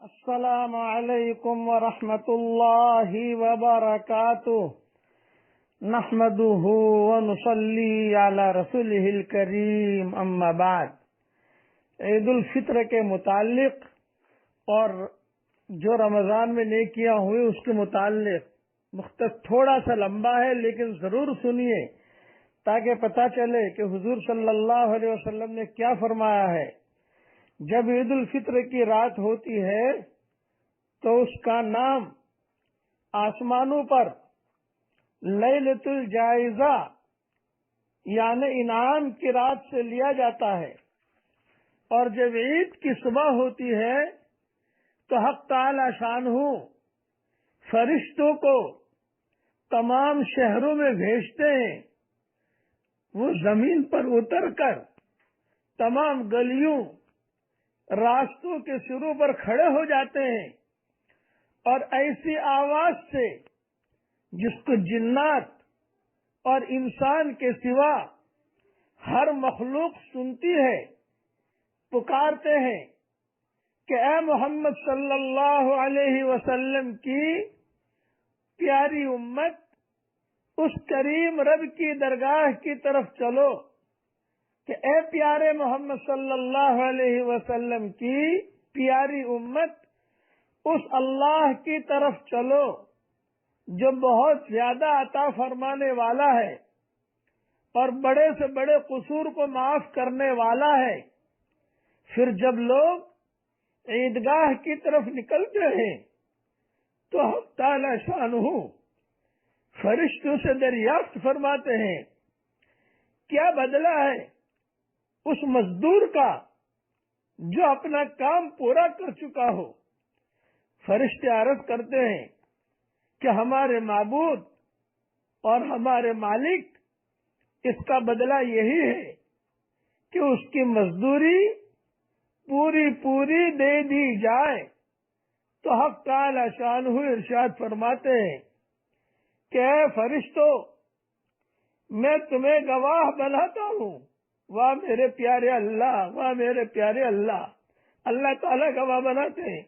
السلام علیکم ورحمۃ اللہ وبرکاتہ نحمده ونصلی علی رسولہ الکریم اما بعد۔ عید الفطر کے متعلق اور جو رمضان میں نیکیاں ہوئی اس کے متعلق مختصر تھوڑا سا لمبا ہے، لیکن ضرور سنیے تاکہ پتہ چلے کہ حضور صلی اللہ علیہ وسلم نے کیا فرمایا ہے۔ جب عید الفطر کی رات ہوتی ہے تو اس کا نام آسمانوں پر لیلۃ الجائزہ یعنی انعام کی رات سے لیا جاتا ہے، اور جب عید کی صبح ہوتی ہے تو حق تعالی شانہ فرشتوں کو تمام شہروں میں بھیجتے ہیں۔ وہ زمین پر اتر کر تمام گلیوں راستوں کے سروں پر کھڑے ہو جاتے ہیں، اور ایسی آواز سے جس کو جنات اور انسان کے سوا ہر مخلوق سنتی ہے، پکارتے ہیں کہ اے محمد صلی اللہ علیہ وسلم کی پیاری امت، اس کریم رب کی درگاہ کی طرف چلو، کہ اے پیارے محمد صلی اللہ علیہ وسلم کی پیاری امت، اس اللہ کی طرف چلو جو بہت زیادہ عطا فرمانے والا ہے اور بڑے سے بڑے قصور کو معاف کرنے والا ہے۔ پھر جب لوگ عیدگاہ کی طرف نکلتے ہیں تو حق تعالی شانہ فرشتوں سے دریافت فرماتے ہیں، کیا بدلہ ہے اس مزدور کا جو اپنا کام پورا کر چکا ہو؟ فرشتے عرض کرتے ہیں کہ ہمارے معبود اور ہمارے مالک، اس کا بدلہ یہی ہے کہ اس کی مزدوری پوری پوری دے دی جائے۔ تو حق تعالی شانہ ارشاد فرماتے ہیں کہ اے فرشتوں، میں تمہیں گواہ بناتا ہوں۔ واہ میرے پیارے اللہ، واہ میرے پیارے اللہ۔ اللہ تعالیٰ گواہ بناتے ہیں،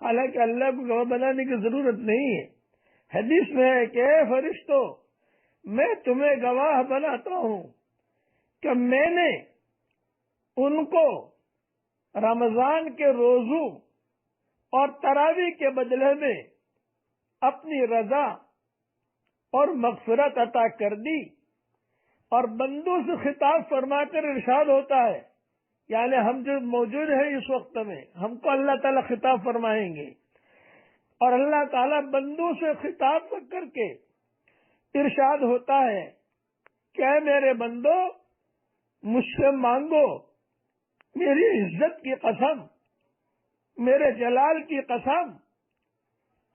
حالانکہ اللہ کو گواہ بنانے کی ضرورت نہیں ہے۔ حدیث میں ہے کہ اے فرشتوں، میں تمہیں گواہ بناتا ہوں کہ میں نے ان کو رمضان کے روزوں اور تراویح کے بدلے میں اپنی رضا اور مغفرت عطا کر دی۔ اور بندوں سے خطاب فرما کر ارشاد ہوتا ہے، یعنی ہم جو موجود ہیں اس وقت میں، ہم کو اللہ تعالیٰ خطاب فرمائیں گے، اور اللہ تعالیٰ بندوں سے خطاب کر کے ارشاد ہوتا ہے کہ اے میرے بندو، مجھ سے مانگو، میری عزت کی قسم، میرے جلال کی قسم،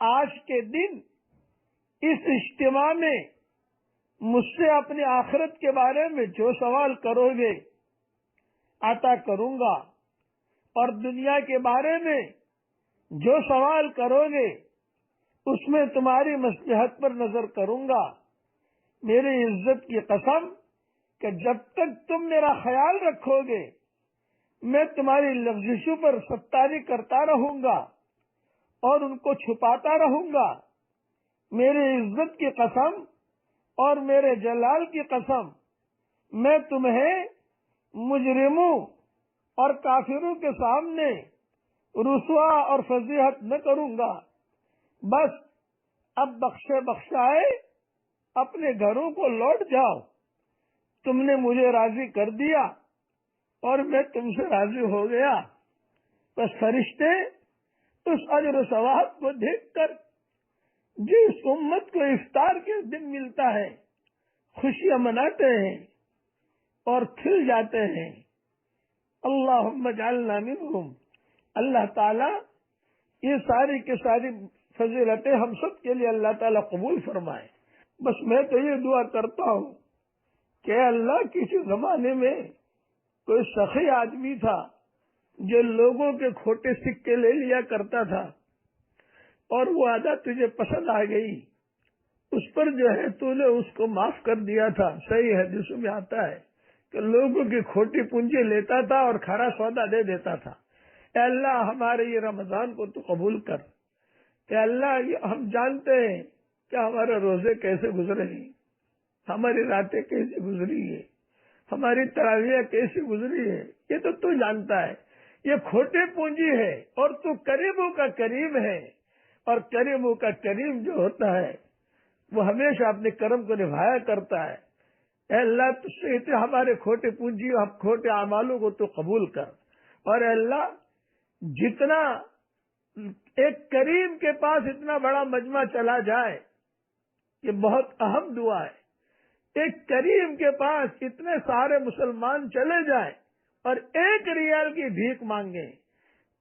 آج کے دن اس اجتماع میں مجھ سے اپنی آخرت کے بارے میں جو سوال کرو گے عطا کروں گا، اور دنیا کے بارے میں جو سوال کرو گے اس میں تمہاری مصلحت پر نظر کروں گا۔ میری عزت کی قسم کہ جب تک تم میرا خیال رکھو گے میں تمہاری لفظشوں پر ستاری کرتا رہوں گا اور ان کو چھپاتا رہوں گا۔ میری عزت کی قسم اور میرے جلال کی قسم، میں تمہیں مجرموں اور کافروں کے سامنے رسوا اور فضیحت نہ کروں گا۔ بس اب بخشے بخشائے اپنے گھروں کو لوٹ جاؤ، تم نے مجھے راضی کر دیا اور میں تم سے راضی ہو گیا۔ بس فرشتے اس اجر و ثواب کو دیکھ کر جس امت کو افطار کے دن ملتا ہے خوشیاں مناتے ہیں اور کھل جاتے ہیں۔ اللہم اجعلنا منہم۔ اللہ تعالیٰ یہ ساری کی ساری فضیلتیں ہم سب کے لیے اللہ تعالیٰ قبول فرمائے۔ بس میں تو یہ دعا کرتا ہوں کہ اے اللہ، کسی زمانے میں کوئی سخی آدمی تھا جو لوگوں کے کھوٹے سکے لے لیا کرتا تھا، اور وہ عادت تجھے پسند آ گئی، اس پر جو ہے تو نے اس کو معاف کر دیا تھا۔ صحیح حدیثوں میں آتا ہے کہ لوگوں کی کھوٹی پونجی لیتا تھا اور کھارا سودا دے دیتا تھا، اے اللہ ہمارے یہ رمضان کو تو قبول کر۔ اے اللہ ہم جانتے ہیں کہ ہمارے روزے کیسے گزرے ہیں، ہماری راتیں کیسی گزری ہے، ہماری تراویح کیسی گزری ہے، یہ تو تو جانتا ہے۔ یہ کھوٹی پونجی ہے اور تو کریموں کا کریم ہے، اور کریموں کا کریم جو ہوتا ہے وہ ہمیشہ اپنے کرم کو نبھایا کرتا ہے۔ اے اللہ تجھ سے ہمارے کھوٹے پونجی اور کھوٹے اعمالوں کو تو قبول کر، اور اے اللہ جتنا ایک کریم کے پاس اتنا بڑا مجمع چلا جائے، یہ بہت اہم دعا ہے۔ ایک کریم کے پاس اتنے سارے مسلمان چلے جائیں اور 1 ریال کی بھیک مانگیں،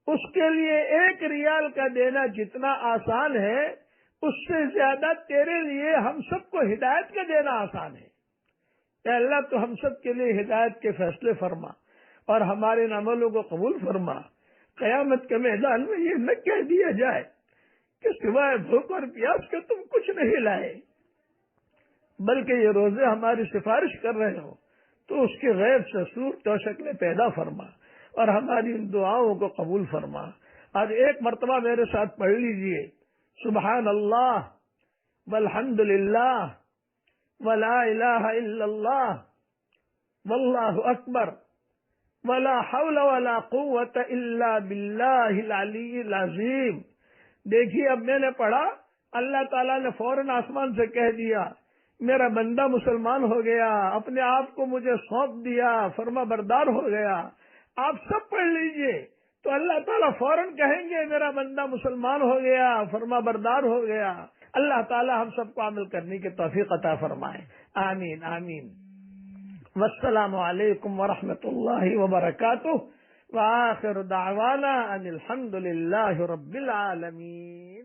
اس کے لیے 1 ریال کا دینا جتنا آسان ہے، اس سے زیادہ تیرے لیے ہم سب کو ہدایت کا دینا آسان ہے۔ اے اللہ تو ہم سب کے لیے ہدایت کے فیصلے فرما اور ہمارے ان عملوں کو قبول فرما۔ قیامت کے میدان میں یہ نہ کہہ دیا جائے کہ سوائے بھوک اور پیاس کے تم کچھ نہیں لائے، بلکہ یہ روزے ہماری سفارش کر رہے ہو تو اس کے غیب سے صورت و شکلیں پیدا فرما اور ہماری ان دعاؤں کو قبول فرما۔ آج ایک مرتبہ میرے ساتھ پڑھ لیجئے، سبحان اللہ والحمد للہ ولا الہ الا اللہ واللہ اکبر ولا حول ولا قوت الا باللہ العلی العظیم۔ دیکھیے اب میں نے پڑھا، اللہ تعالیٰ نے فوراً آسمان سے کہہ دیا میرا بندہ مسلمان ہو گیا، اپنے آپ کو مجھے سونپ دیا، فرما بردار ہو گیا۔ آپ سب پڑھ لیجئے تو اللہ تعالیٰ فوراً کہیں گے میرا بندہ مسلمان ہو گیا، فرما بردار ہو گیا۔ اللہ تعالیٰ ہم سب کو عمل کرنے کی توفیق عطا فرمائے، آمین آمین۔ والسلام علیکم ورحمۃ اللہ وبرکاتہ، وآخر دعوانا ان الحمد للہ رب العالمین۔